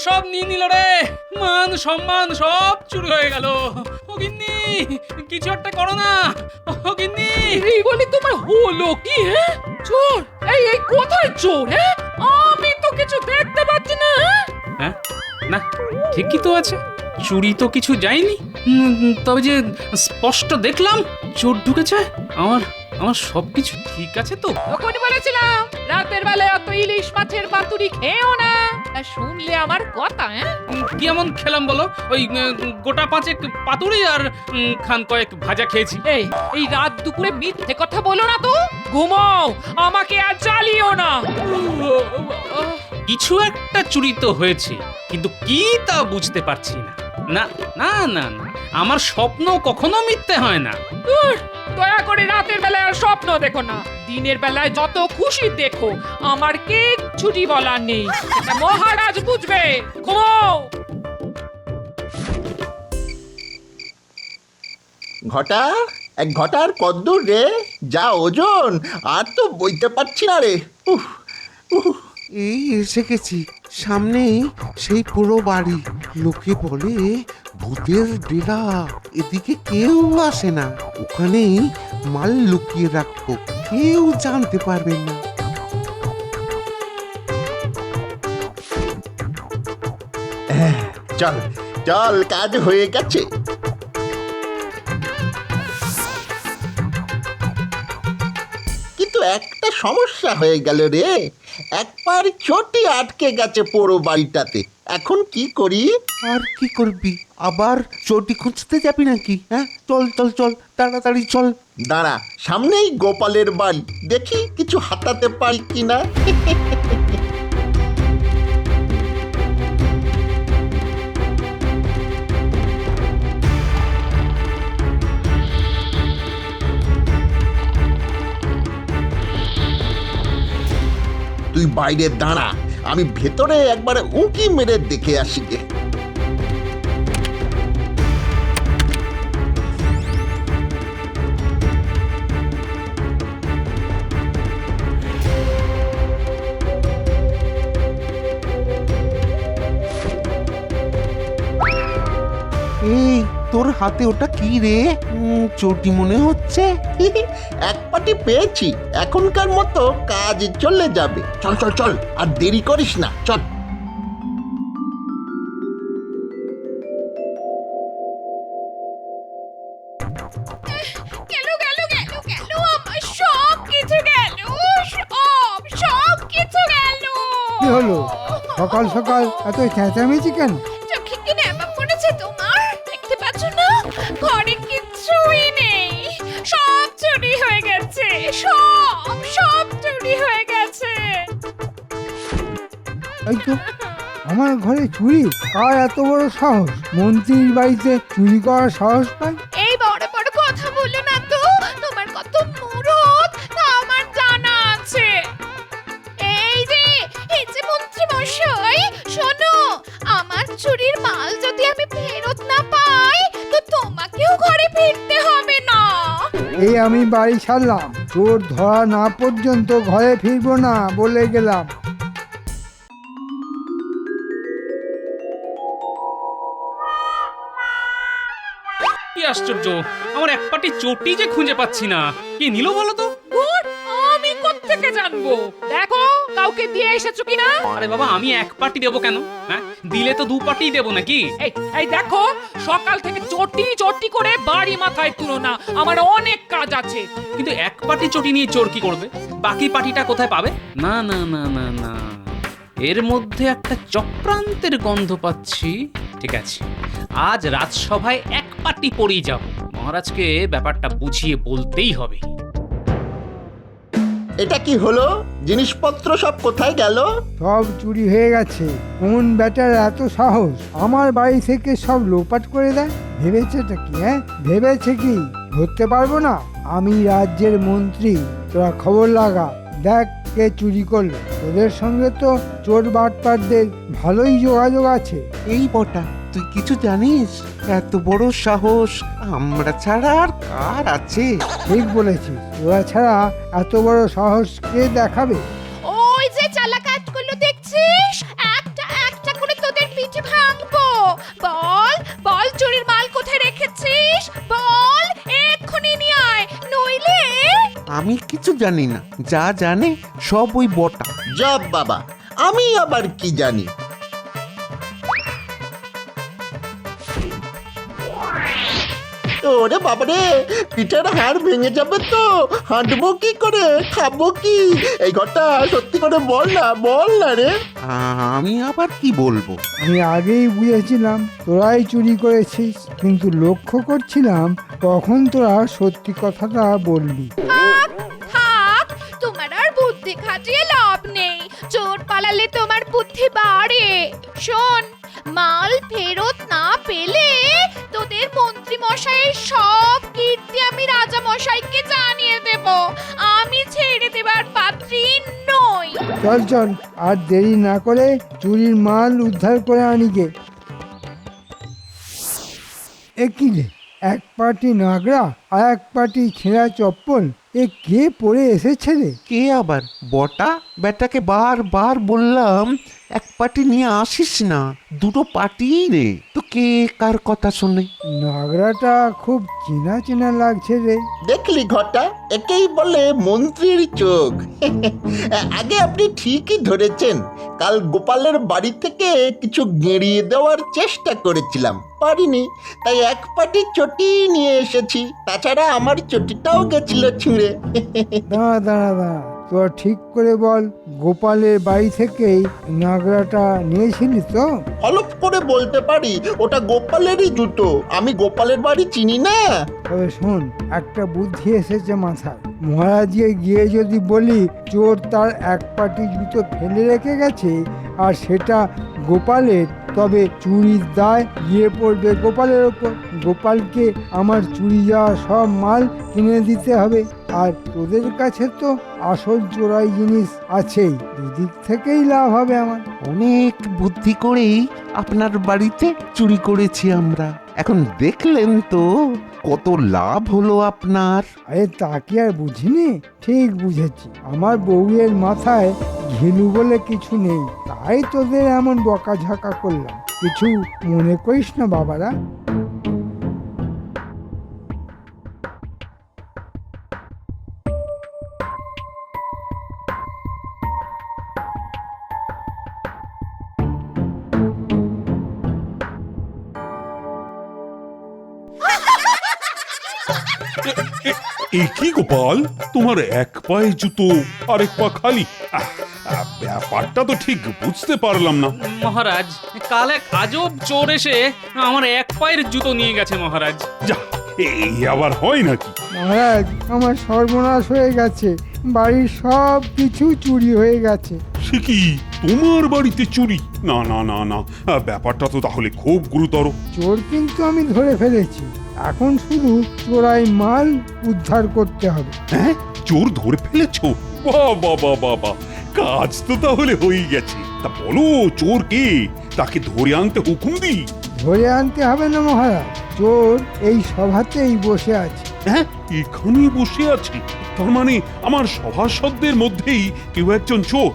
সব নিয়ে নিল রে, মান সম্মান সব চুরি হয়ে গেল। ও গিন্নি, কিছু একটা করো না। ও গিন্নি, এই বলে তোমার হলো কি? হ্যাঁ, চোর? এই এই কোথায় চোর? হ্যাঁ, আমি তো কিছু দেখতে পাচ্ছি না। হ্যাঁ না, ঠিকই তো আছে, চুরি তো কিছু যায়নি। তবে যে স্পষ্ট দেখলাম চোর ঢুকেছে। আমার আমার সবকিছু ঠিক আছে তো? তখন বলেছিলাম রাতের বেলায় অত ইলিশ মাছের পাতুরি খেও না। তা শুনলে আমার কথা? হ্যাঁ, কি এমন খেলাম বলো? ওই গোটা পাঁচেক পাতুরি আর খান কয়েক ভাজা খেয়েছি। এই এই রাত দুপুরে মিথ্যে কথা বলো না তো। ঘুমাও, আমাকে আর জ্বালিও না। কিছু একটা চুরি তো হয়েছে, কিন্তু কি তা বুঝতে পারছি না। না না না না, আমার স্বপ্ন কখনো মিথ্যে হয় না। ধুর, দয়া করে রাতের বেলায় আর স্বপ্ন দেখো না। দিনের বেলায় যত খুশি দেখো, আমার কিচ্ছুটি বলার নেই। এটা মহারাজ বুঝবে। ঘুমাও। ঘটা, এক ঘটার কদ্দূর রে? যা ওজন, আর তো বইতে পারছি না রে। উহ উহ। এই এসে গেছি, সামনেই সেই পুরো বাড়ি। লোকে বলে ভূতের ডেরা, এদিকে কেউ আসে না। ওখানেই মাল লুকিয়ে রাখবো, কেউ জানতে পারবে না। চল চল, কাজ হয়ে গেছে। কিন্তু একটা সমস্যা হয়ে গেল রে, একবার চটি আটকে গেছে পুরো বাড়িটাতে। এখন কি করি? আর কি করবি? আবার চটি খুঁজতে যাবি নাকি? হ্যাঁ, চল চল চল, তাড়াতাড়ি চল। দাঁড়া, সামনেই গোপালের বাড়ি, দেখি কিছু হাতাতে পারি কিনা। তুই বাইরে দাঁড়া, আমি ভেতরে একবারে উঁকি মেরে দেখে আসি গে। এই তোর হাতে ওটা কি রে? চটি মনে হচ্ছে। এক পাটি পেয়েছি, এখনকার মতো কাজ চলে যাবে। চল চল চল, আর দেরি করিস না, চল। গেল গেল গেল গেল, আমার সব কিছু গেল। সব কিছু গেল। কি হলো? সকাল সকাল এত চেঁচামেচি কেন? চোখে কি নেবা পড়েছে তোমার? দেখতে পাচ্ছ না ঘরে কিচ্ছুই নেই। সব চুরি হয়ে গেছে, সব চুরি হয়ে গেছে। এই তো, আমার ঘরে চুরি? কার এত বড় সাহস? মন্ত্রীর বাড়িতে চুরি করার সাহস পায়? এই বড় বড় কথা বলো না তো, তোমার কত মুরত তা আমার জানা আছে। এই যে মন্ত্রী মশাই, শোনো, আমার চুরির মাল যদি আমি ফেরত না পাই তো তোমাকেও ঘরে ফিরতে হবে না। এই আমি বাড়ি ছাড়লাম, তোর ধরা না পর্যন্ত ঘরে ফিরবো না বলে গেলাম। কি আশ্চর্য, আমার এক পাটি চটি যে খুঁজে পাচ্ছি না। কে নিল বলো তো? ধুর, আমি কোত্থেকে জানবো? দেখো কাউকে দিয়ে এসেছো কিনা। আরে বাবা, আমি এক পাটি দেবো কেন? হ্যাঁ, দিলে তো দু পাটি দেবো নাকি? এই এই দেখো, সকাল থেকে চটি চটি করে বাড়ি মাথায় তুলো না, আমার অনেক কাজ আছে। কিন্তু এক পাটি চটি নিয়ে চোর কি করবে? বাকি পাটিটা কোথায় পাবে? না না না না না, এর মধ্যে একটা চক্রান্তের গন্ধ পাচ্ছি। ঠিক আছে, আজ রাজসভায় এক পাটি পড়েই যাব। মহারাজকে ব্যাপারটা বুঝিয়ে বলতেই হবে। এটা কি হলো? জিনিসপত্র সব কোথায় গেল? সব চুরি হয়ে গেছে। কোন ব্যাটার এত সাহস আমার বাড়ি থেকে সব লোপাট করে দেয়? ভেবেছেটা কি? হ্যাঁ, ভেবেছে কি ধরতে পারবো না? আমি রাজ্যের মন্ত্রী, তোরা খবর লাগা, দেখ কে চুরি করলো। তোদের সঙ্গে তো চোর বাটপারদের ভালোই যোগাযোগ আছে। এই বটা, তুই কিছু জানিস? এত বড় সাহস আমরা ছাড়া আর কার আছে? ঠিক বলেছিস, তোরা ছাড়া এত বড় সাহস কে দেখাবে? ওই যে চালা কাজগুলো দেখছিস, একটা একটা করে তোদের আমি কিছু জানি না, যা জানে সব ওই বটা। যাব বাবা, আমি আবার কি জানি। ওরে বাবারে, পিঠের হাড় ভেঙে যাবে তো, হাঁটবো কি করে, খাবো কি? এই ঘরটা সত্যি করে বল না রে। আমি আবার কি বলবো? আমি আগেই বুঝেছিলাম তোরাই চুরি করেছিস, কিন্তু লক্ষ্য করছিলাম কখন তোরা সত্যি কথাটা বললি। থাক, তোমার আর বুদ্ধি খাটিয়ে লাভ নেই। চোর পালালে তোমার বুদ্ধি বাড়ে। শোন, মাল ফেরত না পেলে তোদের মন্ত্রী মশাইয়ের সব কীর্তি আমি রাজা মশাইকে জানিয়ে দেব। আমি ছেড়ে দেবার পাত্রী নই। চল চল, আর দেরি না করে চুরির মাল উদ্ধার করে আনি গে। এ কি রে, এক পাটি নাগরা আর এক পাটি ছেঁড়া চপ্পল, এ কে পরে এসেছে রে? কে আবার? বটা? বেটাকে বারবার বললাম এক পাটি নিয়ে আসিস না, দুটো পাটি রে। তো কে কার কথা শোনে? নাগরাটা খুব চেনা চেনা লাগছে রে। দেখলি ঘরটা, একেই বলে মন্ত্রীর চোখ। আগে আপনি ঠিকই ধরেছেন, কাল গোপালের বাড়ি থেকে কিছু গেঁড়িয়ে দেওয়ার চেষ্টা করেছিলাম, পারিনি, তাই এক পাটি চটি নিয়ে এসেছি। তাছাড়া আমার চটিটাও গেছিল ছিঁড়ে। দাঁড়া দাঁড়া দাঁড়া, তোর ঠিক করে বল, গোপালের বাড়ি থেকেই নাগরাটা নিয়েছিলি তো? হলপ করে বলতে পারি ওটা গোপালেরই জুতো, আমি গোপালের বাড়ি চিনি না। তবে শোন, একটা বুদ্ধি এসেছে মাথায়। মহারাজকে গিয়ে যদি বলি চোর তার এক পাটি জুতো ফেলে রেখে গেছে আর সেটা গোপালের, তবে চুরির দায় গিয়ে পড়বে গোপালের ওপর। গোপালকে আমার চুরি যাওয়া সব মাল কিনে দিতে হবে, আর তোদের কাছে তো আসল চোরাই জিনিস আছেই। দুদিক থেকেই লাভ হবে আমার। অনেক বুদ্ধি করেই আপনার বাড়িতে চুরি করেছি আমরা। এখন দেখলেন তো কত লাভ হলো আপনার। আরে তা কি আর বুঝিনি? ঠিক বুঝেছি, আমার বউয়ের মাথায় ঘিলু বলে কিছু নেই, তাই তোদের এমন বকাঝকা করলাম। কিছু মনে করিস না বাবারা। এ কি গোপাল, তোমার এক পায়ে জুতো আরেক পা খালি? ব্যাপারটা তো ঠিক বুঝতে পারলাম না। মহারাজ, কাল এক আজব চোর এসে আমার এক পায়ের জুতো নিয়ে গেছে মহারাজ। যা, এই আবার হয় নাকি? মহারাজ, আমার সর্বনাশ হয়ে গেছে, বাড়ির সব কিছু চুরি হয়ে গেছে। সে কি, তোমার বাড়িতে চুরি? না না না না, ব্যাপারটা তো তাহলে খুব গুরুতর। চোর কিন্তু আমি ধরে ফেলেছি, এখন শুধু চোরাই মাল উদ্ধার করতে হবে। হ্যাঁ, চোর ধরে ফেলেছো? বাহ বাহ বাহ বাহ বাহ, কাজ তো তাহলে হয়ে গেছে। তা বলো, চোর কে? তাকে ধরে আনতে হুকুম দিই। ধরে আনতে হবে না মহারাজ, চোর এই সভাতেই বসে আছে। হ্যাঁ, এখানেই বসে আছে? তার মানে আমার সভাসদদের মধ্যেই কেউ একজন চোর,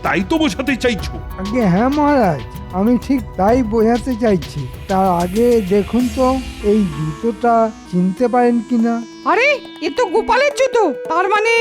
তাই তো বোঝাতে চাইছো? আগে হ্যাঁ মহারাজ, আমি ঠিক তাই বোঝাতে চাইছি। তার আগে দেখুন তো এই জুতোটা চিনতে পারেন কিনা। আরে, এ তো গোপালের জুতো। তার মানে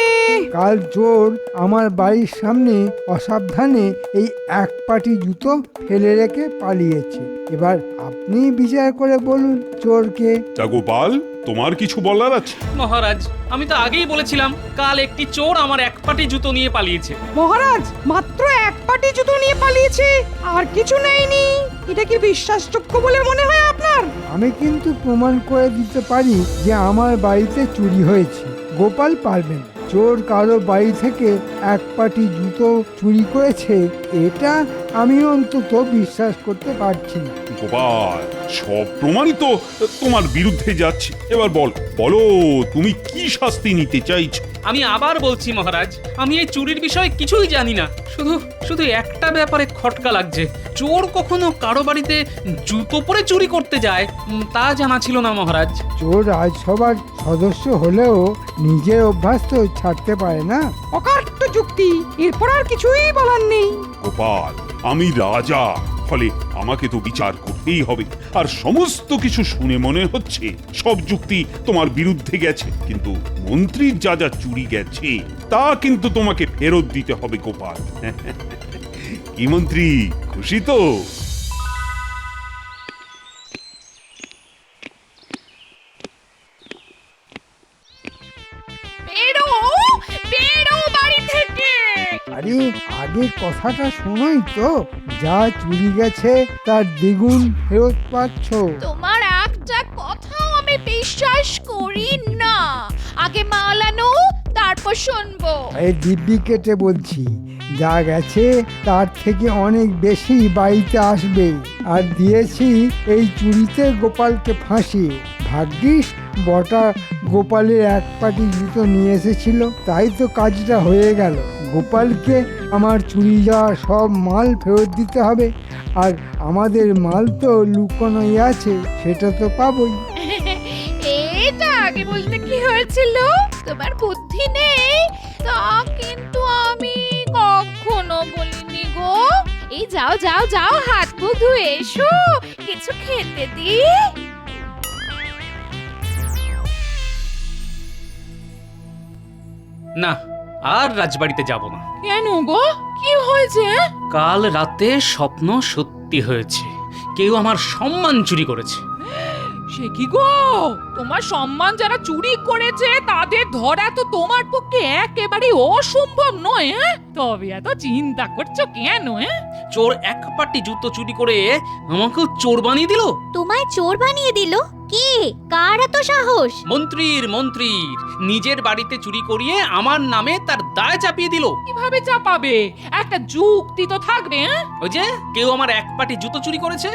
কাল চোর আমার বাড়ির সামনে অসাবধানে এই এক পাটি জুতো ফেলে রেখে পালিয়েছে। এবার আপনি বিচার করে বলুন চোরকে। তা গোপাল, তোমার কিছু বলার আছে? মহারাজ, আমি তো আগেই বলেছিলাম কাল একটি চোর আমার এক পাটি জুতো নিয়ে পালিয়েছে। মহারাজ মাত্র এক পাটি জুতো নিয়ে পালিয়েছে, আর কিছু নেয়নি। এটা কি বিশ্বাসযোগ্য বলে মনে হয় আপনার? আমি কিন্তু প্রমাণ করে দিতে পারি যে আমার বাড়িতে চুরি হয়েছে। গোপাল পারবে না। চোর কারো বাড়ি থেকে এক পাটি জুতো চুরি করেছে, এটা আমি অন্তত বিশ্বাস করতে পারছি না। গোপাল, সব প্রমাণই তো তোমার বিরুদ্ধে যাচ্ছে। এবার বলো তুমি কি শাস্তি নিতে চাইছো? আমি আবার বলছি মহারাজ, আমি এই চুরির বিষয়ে কিছুই জানি না। শুধু শুধু একটা ব্যাপারে খটকা লাগছে, চোর কখনো কারো বাড়িতে জুতো পরে চুরি করতে যায় তা জানা ছিল না মহারাজ। চোর রাজসভার সদস্য হলেও নিজের অভ্যাস তো ছাড়তে পারে না। অকাট্য যুক্তি, এরপর আর কিছুই বলার নেই। গোপাল, আমি রাজা, ফলে আমাকে তো বিচার করতে করতেই হবে। আর সমস্ত কিছু শুনে মনে হচ্ছে সব যুক্তি তোমার বিরুদ্ধে গেছে, কিন্তু মন্ত্রীর যা যা চুরি গেছে তা কিন্তু তোমাকে ফেরত দিতে হবে গোপাল। কি মন্ত্রী, খুশি তো? বেরো বেরো বাড়ি থেকে। আরে আগে কথাটা শোনোই তো, যা চুরি গেছে তার দ্বিগুণ ফেরত পাচ্ছ। তোমার একটা কথাও আমি বিশ্বাস করি না। আগে মাল আনো, তারপর শুনবো। এই দিব্যি কেটে বলছি, যা গেছে তার থেকে অনেক বেশি বাড়িতে আসবে। আর দিয়েছি এই চুরিতে গোপালকে ফাঁসিয়ে। ভাগ্যিস বটা গোপালের এক পাটি জুতো নিয়ে এসেছিল, তাই তো কাজটা হয়ে গেল। গোপালকে আমার চুরি যাওয়া সব মাল ফেরত দিতে হবে, আর আমাদের মাল তো লুকোনোই আছে, সেটা তো পাবোই। এটা আগে বলতে কি হয়েছিল? তোমার বুদ্ধি নেই তা কিন্তু আমি কখনো বলিনি গো। এই যাও যাও যাও, হাত মুখ ধুয়ে এসো, কিছু খেতে দি। না, আর রাজবাড়িতে যাব না। কেন গো, কি হয়েছে? কাল রাতে স্বপ্ন সত্যি হয়েছে, কেউ আমার সম্মান চুরি করেছে। সে কি গো, তোমার সম্মান যারা চুরি করেছে তাদের ধরা তো তোমার পক্ষে একেবারে অসম্ভব নয়। তবে এত চিন্তা করছো কেন? চোর এক পাটি জুতো চুরি করে আমাকেও চোর বানিয়ে দিল। তোমায় চোর বানিয়ে দিল? কে? কার এত সাহস? মন্ত্রীর নিজের বাড়িতে চুরি করিয়ে আমার নামে তার দায় চাপিয়ে দিল। কিভাবে চাপাবে? একটা যুক্তি তো থাকবে। ওই যে কেউ আমার এক পাটি জুতো চুরি করেছে,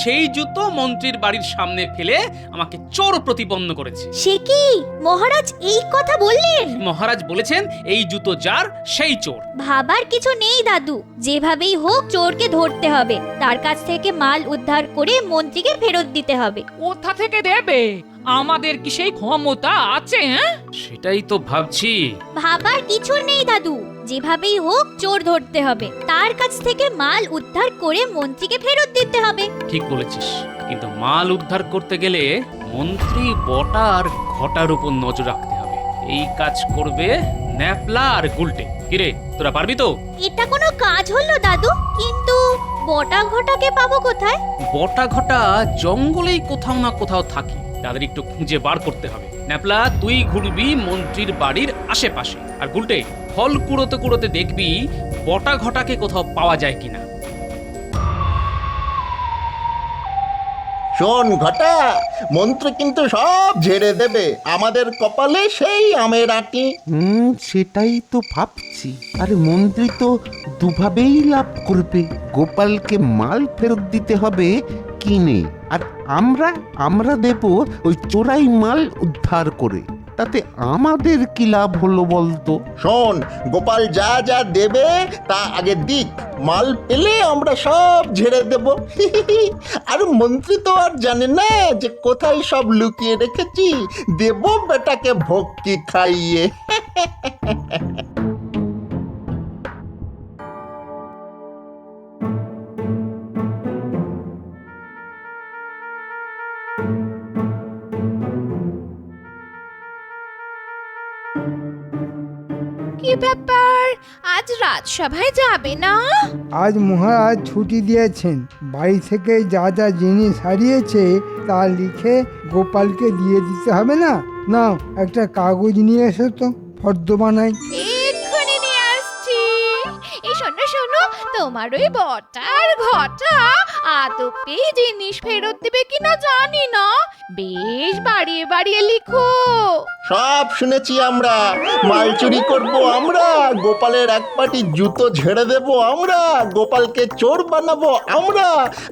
সেই জুতো মন্ত্রীর বাড়ির সামনে ফেলে আমাকে চোর প্রতিপন্ন করেছে। সে কি মহারাজ এই কথা বললেন? মহারাজ বলেছেন এই জুতো যার সেই চোর। ভাবার কিছু নেই দাদু, যেভাবেই হোক চোরকে ধরতে হবে, তার কাছ থেকে মাল উদ্ধার করে মন্ত্রীকে ফেরত দিতে হবে। কোথা থেকে দেবে? আমাদের কি সেই ক্ষমতা আছে? সেটাই তো ভাবছি। ভাবার কিছু নেই দাদু, যেভাবেই হোক চোর ধরতে হবে, তার কাছ থেকে মাল উদ্ধার করে মন্ত্রীকে ফেরত দিতে হবে। ঠিক বলেছিস, কিন্তু মাল উদ্ধার করতে গেলে মন্ত্রী বটা আর ঘটার উপর নজর রাখতে হবে। এই কাজ করবে ন্যাপলা আর গুলটে। কিরে, তোরা পারবি তো? এটা কোনো কাজ হলো দাদু? কিন্তু বটা ঘটাকে পাবো কোথায়? বটা ঘটা জঙ্গলেই কোথাও না কোথাও থাকে, তাদের একটু খুঁজে বার করতে হবে। ন্যাপলা, তুই ঘুরবি মন্ত্রীর বাড়ির আশেপাশে, আর গুলটে ফল কুড়োতে কুড়োতে দেখবি বটা ঘটাকে কোথাও পাওয়া যায় কিনা। শোন ঘটা, মন্ত্রী কিন্তু সব ঝেড়ে দেবে, আমাদের কপালে সেই আমের আঁটি। সেটাই তো ভাবছি। আরে মন্ত্রী তো দুভাবেই লাভ করবে, গোপালকে মাল ফেরত দিতে হবে কিনে, আর আমরা দেব ওই চোরাই মাল উদ্ধার করে। তাতে আমাদের কি লাভ হলো বলতো? শোন, গোপাল যা যা দেবে তা আগে দিক, মাল পেলে আমরা সব ঝেড়ে দেব। আর মন্ত্রী তো আর জানে না যে কোথায় সব লুকিয়ে রেখেছি, দেব বেটাকে ভক্তি খাইয়ে। কি ব্যাপার, আজ রাজসভায় যাবে না? আজ মহারাজ ছুটি দিয়েছেন, বাড়ি থেকে যা যা জিনিস হারিয়েছে তা লিখে গোপালকে দিয়ে দিতে হবে না? নাও একটা কাগজ নিয়ে এসো তো, ফর্দ বানাই। এক্ষুনি নিয়ে আসছি। এই শোনো শোনো, তোমার ওই বটার ঘটা আদপে জিনিস ফেরত দিবে কিনা জানি না, বেশ বাড়িয়ে বাড়িয়ে লিখো। সব শুনেছি আমরা, মাল চুরি করবো আমরা, গোপালের এক পাটি জুতো ঝেড়ে দেবো আমরা, গোপালকে চোর বানাবো আমরা,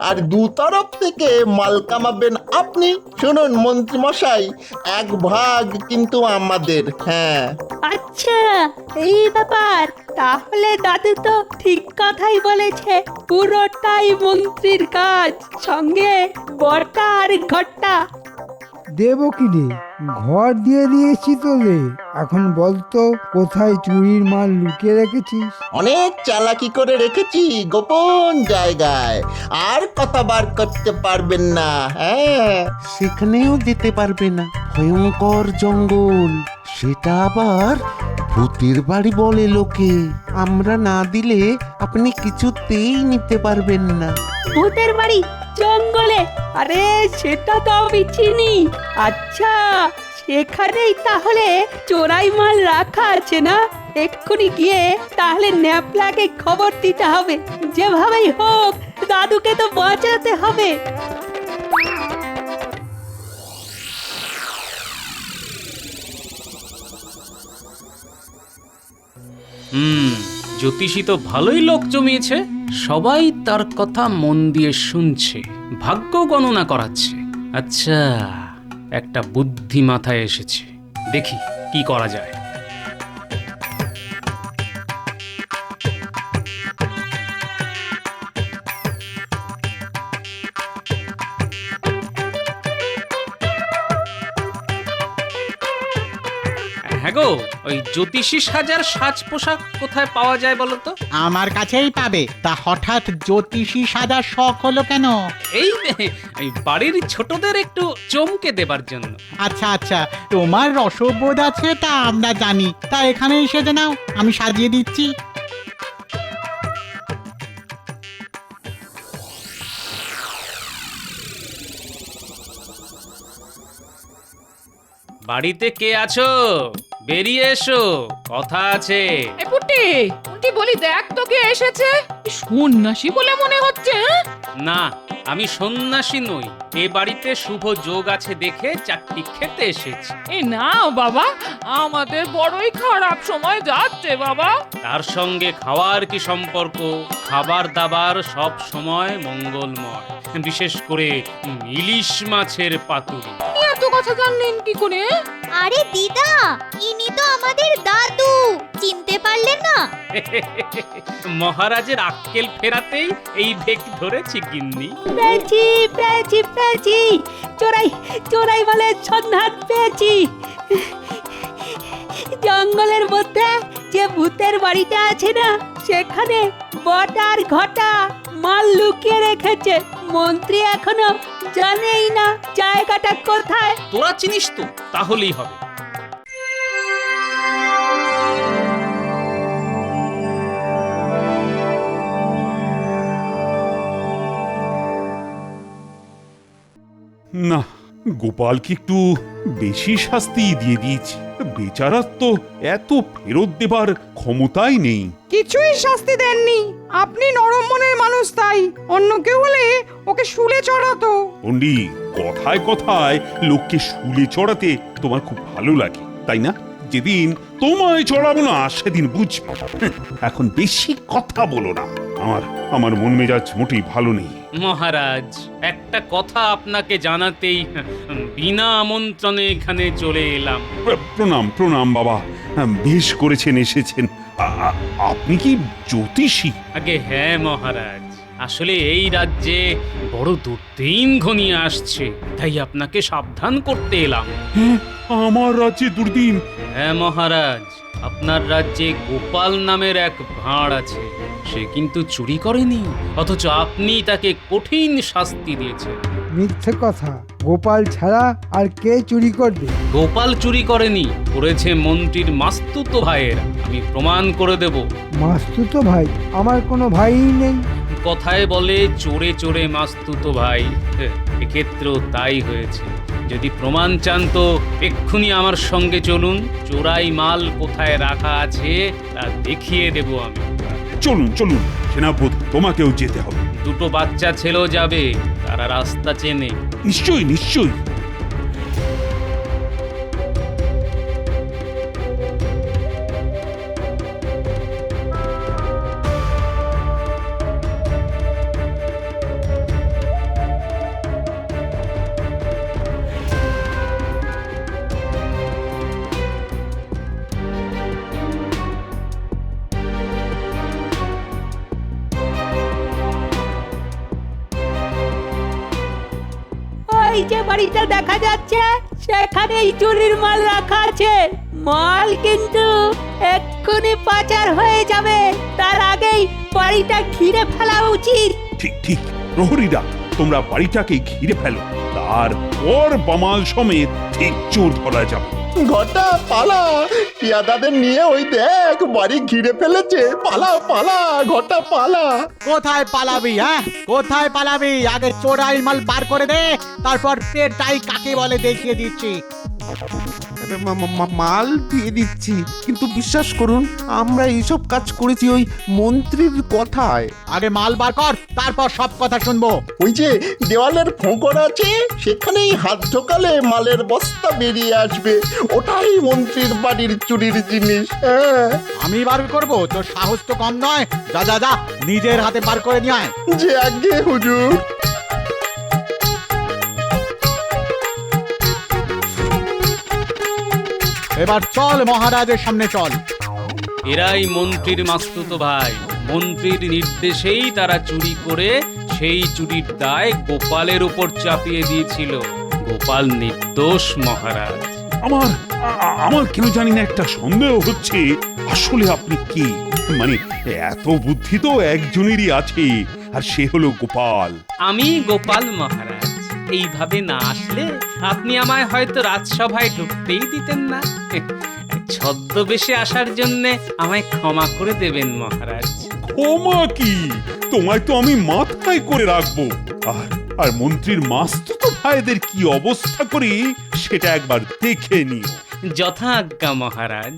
আর দু তরফ থেকে মাল কামাবেন আপনি। শুনুন মন্ত্রী মশাই, এক ভাগ কিন্তু আমাদের। হ্যাঁ, আচ্ছা, এই ব্যাপার। তাহলে দাদু তো ঠিক কথাই বলেছে, পুরোটাই মন্ত্রীর কাজ, সঙ্গে বটা আর ঘটা। দেবো কি রে, ঘর দিয়ে দিয়েছি তো রে। এখন বলতো কোথায় চুরির মাল লুকিয়ে রেখেছিস? অনেক চালাকি করে রেখেছি গোপন জায়গায়, আর কথা বার করতে পারবেন না। হ্যাঁ, সেখানেও যেতে পারবে না, ভয়ঙ্কর জঙ্গল। সেটা আবার ভূতের বাড়ি বলে লোকে। আমরা না দিলে আপনি কিছুতেই নিতে পারবেন না। ভূতের বাড়ি জঙ্গলে? আরে সেটা তো আমি চিনি। আচ্ছা, সেখানেই তাহলে চোরাই মাল রাখা আছে না? এক্ষুনি গিয়ে তাহলে ন্যাপলাকে খবর দিতে হবে। যেভাবেই হোক দাদুকে তো বাঁচাতে হবে। জ্যোতিষী তো ভালোই লোক জমিয়েছে, সবাই তার কথা মন দিয়ে শুনছে, ভাগ্য গণনা করাচ্ছে। আচ্ছা, একটা বুদ্ধি মাথায় এসেছে, দেখি কি করা যায়। হ্যাঁ গো, ওই জ্যোতিষী সাজার সাজ পোশাক কোথায় পাওয়া যায় বলো তো? আমার কাছেই পাবে। তা হঠাৎ জ্যোতিষী সাজার শখ হলো কেন? এই বাড়ির ছোটদের একটু চমকে দেবার জন্য। আচ্ছা আচ্ছা, তোমার রসবোধ আছে তা আমরা জানি। তা এখানেই সেজে নাও, আমি সাজিয়ে দিচ্ছি। বাড়িতে কে আছো? বেরিয়ে এসো, কথা আছে। এই পুটি পুটি বলি, দেখ তো কে এসেছে। সন্ন্যাসী বলে মনে হচ্ছে। না, আমি সন্ন্যাসী নই, এ বাড়িতে শুভ যোগ আছে দেখে চারটি খেতে এসেছি। এই না বাবা, আমাদের বড়ই খারাপ সময় যাচ্ছে বাবা। তার সঙ্গে খাওয়ার কি সম্পর্ক? খাবার দাবার সব সময় মঙ্গলময়, বিশেষ করে ইলিশ মাছের পাতুরি। এত কথা জানলেন কি করে? আরে দিদা, ইনি তো আমাদের দাদু, চিনতে পারলেন না? মহারাজের আক্কেল ফেরাতেই এই ভেক ধরেছি গিন্নি। পেয়েছি পেয়েছি পেয়েছি, চোরাই চোরাই মালের সন্ধান পেয়েছি। জঙ্গলের মধ্যে যে ভূতের বাড়িটা আছে না, সেখানে বটার ঘটা মাল লুকিয়ে রেখেছে। মন্ত্রী এখনো জানেই না জায়গাটা কোথায়। তোরা চিনিস তো, তাহলেই হবে। না, গোপালকে একটু বেশি শাস্তি দিয়ে দিয়েছি। বেচারার তো এত ফেরত দেবার ক্ষমতাই নেই। কিছুই শাস্তি দেননি। আপনি নরম মনের মানুষ, তাই অন্য কেউ হলে ওকে শুলে চড়াতো। পণ্ডিত, কথায় কথায় লোককে শুলে চড়াতে তোমার খুব ভালো লাগে, তাই না? যেদিন তোমায় চড়াবো না সেদিন বুঝবে। এখন বেশি কথা বলো না, আমার মন মেজাজ মোটেই ভালো নেই। মহারাজ, একটা কথা আপনাকে জানাতেই বিনা আমন্ত্রণে এখানে চলে এলাম। প্রণাম প্রণাম বাবা, বেশ করেছেন এসেছেন। আপনি কি জ্যোতিষী? আগে হ্যাঁ মহারাজ, আসলে এই রাজ্যে বড় দুর্দিন ঘনিয়ে আসছে, তাই আপনাকে সাবধান করতে এলাম। আমার রাজ্যে দুর্দিন? হ্যাঁ মহারাজ, আপনার রাজ্যে গোপাল নামের এক ভাঁড় আছে। সে কিন্তু চুরি করেনি, অথচ আপনি তাকে কঠিন শাস্তি দিয়েছেন। মিথ্যে কথা, গোপাল ছাড়া আর কে চুরি করবে? গোপাল চুরি করেনি, করেছে মন্ত্রীর মাস্তুতো ভাইয়ের। আমি প্রমাণ করে দেব। মাস্তুতো ভাই? আমার কোনো ভাইই নেই। কথায় বলে চোরে চোরে মাস্তুতো ভাই, এক্ষেত্রেও তাই হয়েছে। যদি প্রমাণ চান তো এক্ষুনি আমার সঙ্গে চলুন, চোরাই মাল কোথায় রাখা আছে তা দেখিয়ে দেব আমি। চলুন চলুন সেনাপতি, তোমাকেও যেতে হবে। দুটো বাচ্চা ছেলেও যাবে, তারা রাস্তা চেনে। নিশ্চয়ই নিশ্চয়ই। ওই যে বাড়িটা দেখা যাচ্ছে সেখানেই চুরির মাল রাখা আছে। মাল কিন্তু এক্ষুনি পাচার হয়ে যাবে, তার আগেই বাড়িটা ঘিরে ফেলা উচিত। ঠিক ঠিক, প্রহরীরা তোমরা বাড়িটাকে ঘিরে ফেলো, তারপর বামাল সমেত ঠিক চোর ধরা যাবে। ঘটা পালা, পেয়াদাদের নিয়ে ওই দেখ বাড়ি ঘিরে ফেলেছে। পালা পালা ঘটা পালা। কোথায় পালাবি? হ্যাঁ, কোথায় পালাবি? আগে চোরাই মাল বার করে দে, তারপর পেটাই কাকে বলে দেখিয়ে দিচ্ছি। মাল দিয়ে দিচ্ছি, কিন্তু বিশ্বাস করুন আমরা এইসব কাজ করেছি ওই মন্ত্রীর কথায়। আগে মাল বার কর, তারপর সব কথা শুনবো। ওই যে দেওয়ালের ফোঁকর আছে, সেখানেই হাত ঢোকালে মালের বস্তা বেরিয়ে আসবে। ওটাই মন্ত্রীর বাড়ির চুরির জিনিস। হ্যাঁ, আমি বার করব? তোর সাহস তো কম নয়। যা যা যা, নিজের হাতে বার করে নিয়ে আয়। যে আগে হুজুর। এবার চল, মহারাজের সামনে চল। এরাই মন্ত্রীর মাস্তুতো ভাই। মন্ত্রীর নির্দেশেই তারা চুরি করে সেই চুরির দায় গোপালের উপর চাপিয়ে দিয়েছিল। গোপাল নির্দোষ মহারাজ। আমার কেন জানি না একটা সন্দেহ হচ্ছে, আসলে আপনি কি? মানে এত বুদ্ধি তো একজনেরই আছে, আর সে হলো গোপাল। আমি গোপাল মহারাজ। এইভাবে না আসলে আপনি আমায় হয়তো রাজসভায় ঢুকতেই দিতেন না। ছদ্মবেশে আসার জন্য আমায় ক্ষমা করে দেবেন মহারাজ। ক্ষমা কি? তোমায় তো আমি মাথায় করে রাখবো। আর মন্ত্রীর মাস্তুতো ভাইদের কি অবস্থা করি সেটা একবার দেখে নিও। যথা আজ্ঞা মহারাজ।